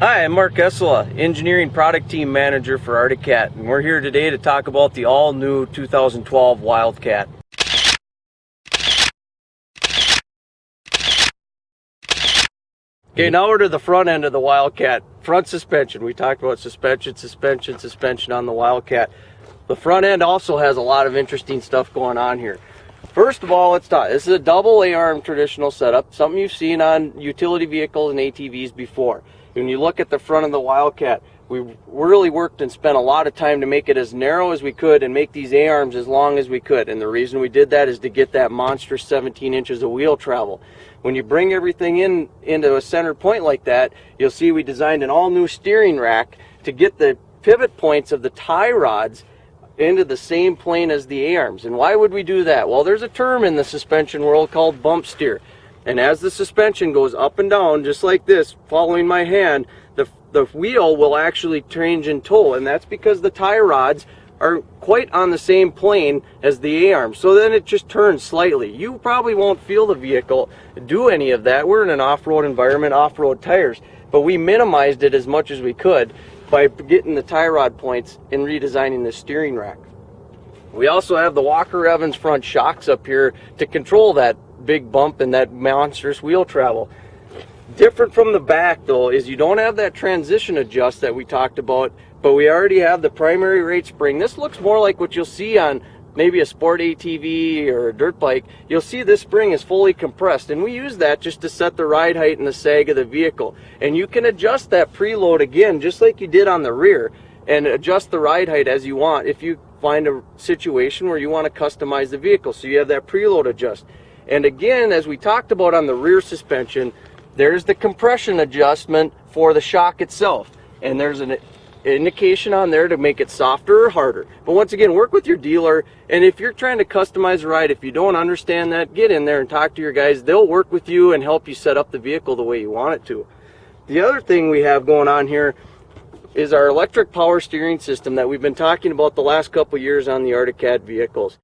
Hi, I'm Mark Essola, Engineering Product Team Manager for Wildcat, and we're here today to talk about the all-new 2012 Wildcat. Okay, now we're to the front end of the Wildcat. Front suspension. We talked about suspension on the Wildcat. The front end also has a lot of interesting stuff going on here. First of all, let's talk. This is a double A-arm traditional setup, something you've seen on utility vehicles and ATVs before. When you look at the front of the Wildcat, we really worked and spent a lot of time to make it as narrow as we could and make these A-arms as long as we could. And the reason we did that is to get that monstrous 17 inches of wheel travel. When you bring everything into a center point like that, you'll see we designed an all-new steering rack to get the pivot points of the tie rods into the same plane as the A-arms. And why would we do that? Well, there's a term in the suspension world called bump steer. And as the suspension goes up and down, just like this, following my hand, the wheel will actually change in toe. And that's because the tie rods are quite on the same plane as the A-arms. So then it just turns slightly. You probably won't feel the vehicle do any of that. We're in an off-road environment, off-road tires. But we minimized it as much as we could by getting the tie rod points and redesigning the steering rack. We also have the Walker Evans front shocks up here to control that big bump and that monstrous wheel travel. Different from the back though is you don't have that transition adjust that we talked about, but we already have the primary rate spring. This looks more like what you'll see on maybe a sport ATV or a dirt bike. You'll see this spring is fully compressed, and we use that just to set the ride height and the sag of the vehicle. And you can adjust that preload again just like you did on the rear and adjust the ride height as you want if you find a situation where you want to customize the vehicle. So you have that preload adjust. And again, as we talked about on the rear suspension, there's the compression adjustment for the shock itself. And there's an indication on there to make it softer or harder. But once again, work with your dealer. And if you're trying to customize a ride, if you don't understand that, get in there and talk to your guys. They'll work with you and help you set up the vehicle the way you want it to. The other thing we have going on here is our electric power steering system that we've been talking about the last couple years on the Wildcat vehicles.